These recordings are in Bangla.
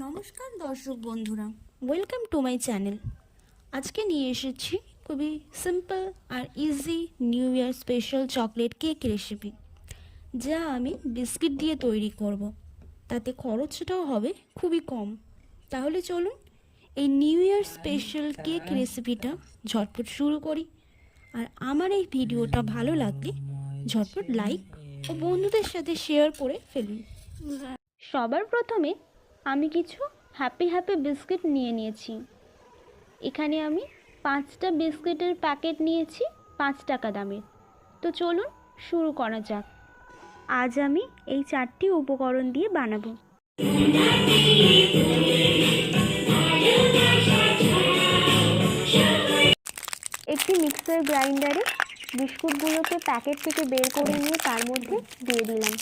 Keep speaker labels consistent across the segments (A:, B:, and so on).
A: নমস্কার দর্শক বন্ধুরা, ওয়েলকাম টু মাই চ্যানেল। আজকে নিয়ে এসেছি খুবই সিম্পল আর easy new year special chocolate cake recipe, যা আমি বিস্কিট দিয়ে তৈরি করব। তাতে খরচটাও হবে খুবই কম। তাহলে চলুন এই নিউ ইয়ার স্পেশাল কেক রেসিপিটা ঝটপট শুরু করি। আর আমার এই ভিডিওটা ভালো লাগলে ঝটপট লাইক ও বন্ধুদের সাথে শেয়ার করে ফেলুন। সবার প্রথমে আমি কিছু হ্যাপি বিস্কিট নিয়েছি। এখানে আমি 5টা বিস্কিটের প্যাকেট নিয়েছি 5 টাকা দামের। তো চলুন শুরু করা যাক। আজ আমি এই 4টি উপকরণ দিয়ে বানাবো। একটি মিক্সার গ্রাইন্ডারে বিস্কুটগুলোকে প্যাকেট থেকে বের করে নিয়ে তার মধ্যে দিয়ে দিলাম।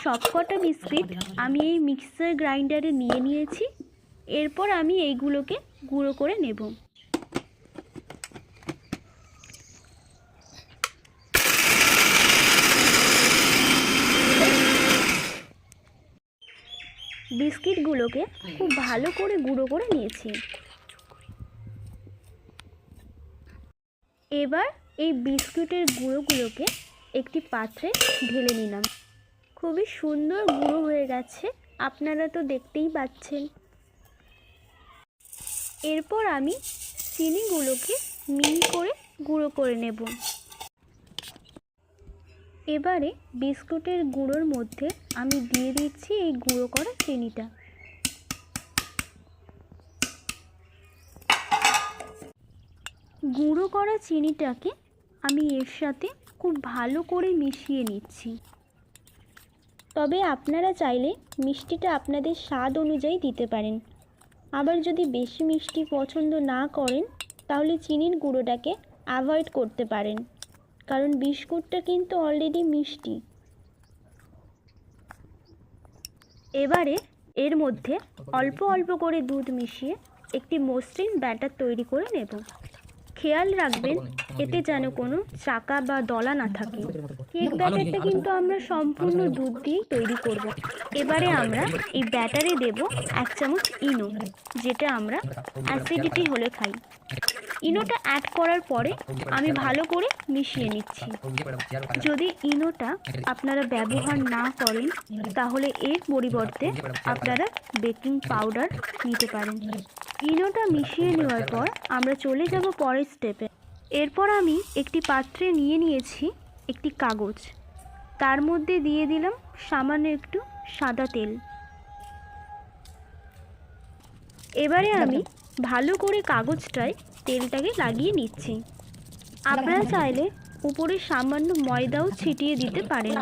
A: সবকটা বিস্কিট আমি এই মিক্সার গ্রাইন্ডারে নিয়েছি। এরপর আমি এইগুলোকে গুঁড়ো করে নেব। বিস্কিটগুলোকে খুব ভালো করে গুঁড়ো করে নিয়েছি। এবার এই বিস্কুটের গুঁড়োগুলোকে একটি পাত্রে ঢেলে নিলাম। খুবই সুন্দর গুঁড়ো হয়ে গেছে, আপনারা তো দেখতেই পাচ্ছেন। এরপর আমি চিনিগুলোকে মিহি করে গুঁড়ো করে নেব। এবারে বিস্কুটের গুঁড়োর মধ্যে আমি দিয়ে দিচ্ছি এই গুঁড়ো করা চিনিটা। গুঁড়ো করা চিনিটাকে আমি এর সাথে খুব ভালো করে মিশিয়ে নিচ্ছি। তবে আপনারা চাইলে মিষ্টিটা আপনাদের স্বাদ অনুযায়ী দিতে পারেন। আবার যদি বেশি মিষ্টি পছন্দ না করেন তাহলে চিনির গুঁড়োটাকে অ্যাভয়েড করতে পারেন, কারণ বিস্কুটটা কিন্তু অলরেডি মিষ্টি। এবারে এর মধ্যে অল্প অল্প করে দুধ মিশিয়ে একটি মসৃণ ব্যাটার তৈরি করে নেব। খেয়াল রাখবেন এতে যেন কোনো চাকা বা দলা না থাকে। কেক ব্যাটারটা কিন্তু আমরা সম্পূর্ণ দুধ দিয়েই তৈরি করব। এবারে আমরা এই ব্যাটারে দেব 1 চামচ ইনো, যেটা আমরা অ্যাসিডিটি হলে খাই। ইনোটা অ্যাড করার পরে আমি ভালো করে মিশিয়ে নিচ্ছি। যদি ইনোটা আপনারা ব্যবহার না করেন তাহলে এর পরিবর্তে আপনারা বেকিং পাউডার নিতে পারেন। ইনোটা মিশিয়ে নেওয়ার পর আমরা চলে যাব পরের স্টেপে। এরপর আমি একটি পাত্রে নিয়েছি একটি কাগজ, তার মধ্যে দিয়ে দিলাম সামান্য একটু সাদা তেল। এবারে আমি ভালো করে কাগজটায় তেলটাকে লাগিয়ে নিচ্ছি। আপনারা চাইলে উপরে সামান্য ময়দাও ছিটিয়ে দিতে পারেন,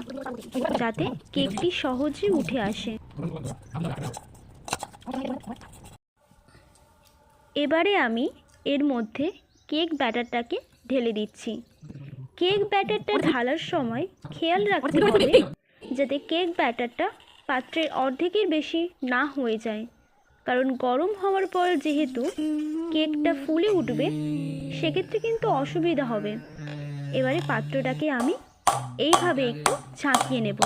A: যাতে কেকটি সহজে উঠে আসে। এবারে আমি এর মধ্যে কেক ব্যাটারটাকে ঢেলে দিচ্ছি। কেক ব্যাটারটা ঢালার সময় খেয়াল রাখতে হবে যাতে কেক ব্যাটারটা পাত্রের অর্ধেকের বেশি না হয়ে যায়, কারণ গরম হওয়ার পর যেহেতু কেকটা ফুলে উঠবে সেক্ষেত্রে কিন্তু অসুবিধা হবে। এবারে পাত্রটাকে আমি এইভাবে একটু ঝাঁকিয়ে নেব।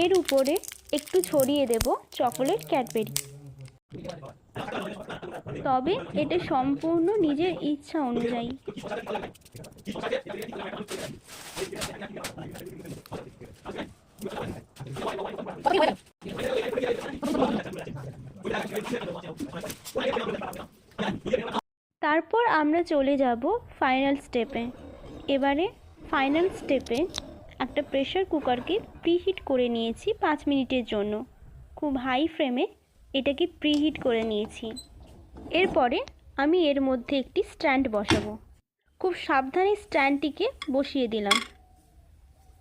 A: এর উপরে একটু ছড়িয়ে দেব চকোলেট ক্যাডবেরি। তবে এটা সম্পূর্ণ নিজের ইচ্ছা অনুযায়ী। তারপর আমরা চলে যাব ফাইনাল স্টেপে। এবারে ফাইনাল স্টেপে একটা প্রেসার কুকারকে প্রিহিট করে নিয়েছি 5 মিনিটের জন্য। খুব হাই ফ্লেমে এটাকে প্রিহিট করে নিয়েছি। এরপরে আমি এর মধ্যে একটি স্ট্যান্ড বসাবো। খুব সাবধানে স্ট্যান্ডটিকে বসিয়ে দিলাম।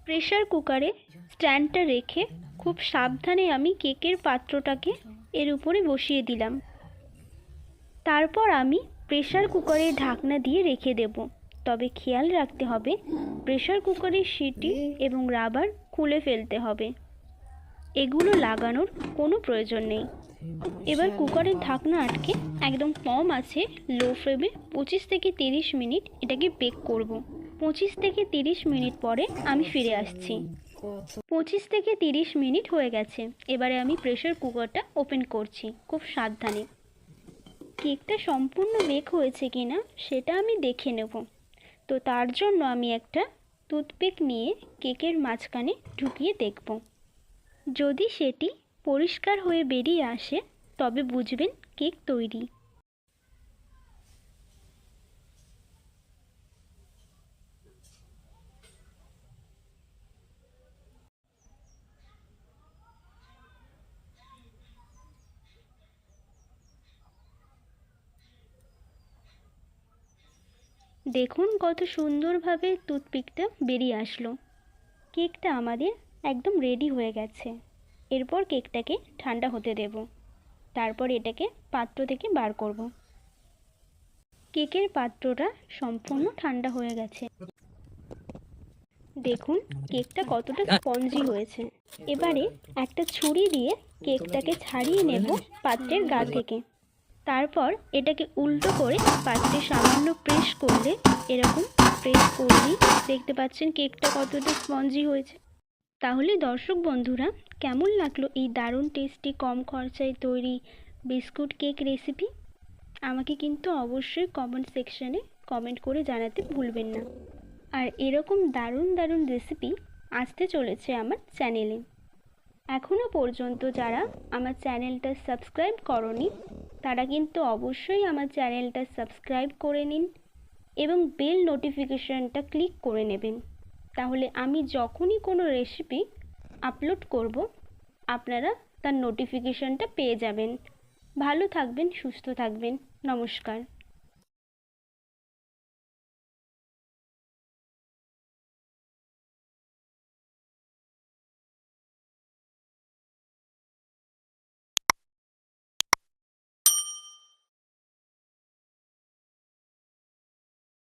A: প্রেসার কুকারে স্ট্যান্ডটা রেখে খুব সাবধানে আমি কেকের পাত্রটাকে এর উপরে বসিয়ে দিলাম। তারপর আমি প্রেসার কুকারের ঢাকনা দিয়ে রেখে দেব। তবে খেয়াল রাখতে হবে প্রেসার কুকারের সিটি এবং রাবার খুলে ফেলতে হবে। এগুলো লাগানোর কোনো প্রয়োজন নেই। এবার কুকারের ঢাকনা আটকে একদম কম আছে লো ফ্লেমে 25 থেকে 30 মিনিট এটাকে বেক করব। 25 থেকে 30 মিনিট পরে আমি ফিরে আসছি। 25 থেকে 30 মিনিট হয়ে গেছে। এবারে আমি প্রেসার কুকারটা ওপেন করছি খুব সাবধানে। কেকটা সম্পূর্ণ বেক হয়েছে কিনা সেটা আমি দেখে নেব। তো তার জন্য আমি একটা টুথপিক নিয়ে কেকের মাঝখানে ঢুকিয়ে দেখব। যদি সেটি পরিষ্কার হয়ে বেরিয়ে আসে তবে বুঝবেন কেক তৈরি। দেখুন কত সুন্দরভাবে টুথপিকটা বেরিয়ে আসলো। কেকটা আমাদের একদম রেডি হয়ে গেছে। এরপর কেকটাকে ঠান্ডা হতে দেব। তারপর এটাকে পাত্র থেকে বার করব। কেকের পাত্রটা সম্পূর্ণ ঠান্ডা হয়ে গেছে। দেখুন কেকটা কতটা স্পঞ্জি হয়েছে। এবারে একটা ছুরি দিয়ে কেকটাকে ছাড়িয়ে নেব পাত্রের গা থেকে। তারপর এটাকে উল্টো করে পাত্রে সামান্য প্রেস করলে এরকম প্রেস করলেই দেখতে পাচ্ছেন কেকটা কতটা স্পঞ্জি হয়েছে। তাহলে দর্শক বন্ধুরা, কেমন লাগলো এই দারুণ টেস্টি কম খরচায় তৈরি বিস্কুট কেক রেসিপি? আমাকে কিন্তু অবশ্যই কমেন্ট সেকশানে কমেন্ট করে জানাতে ভুলবেন না। আর এরকম দারুণ দারুণ রেসিপি আসতে চলেছে আমার চ্যানেলে। এখনও পর্যন্ত যারা আমার চ্যানেলটা সাবস্ক্রাইব করনি তারা কিন্তু অবশ্যই আমার চ্যানেলটা সাবস্ক্রাইব করে নিন এবং বেল নোটিফিকেশানটা ক্লিক করে নেবেন। তাহলে আমি যখনই কোনো রেসিপি আপলোড করব আপনারা তার নোটিফিকেশানটা পেয়ে যাবেন। ভালো থাকবেন, সুস্থ থাকবেন। নমস্কার।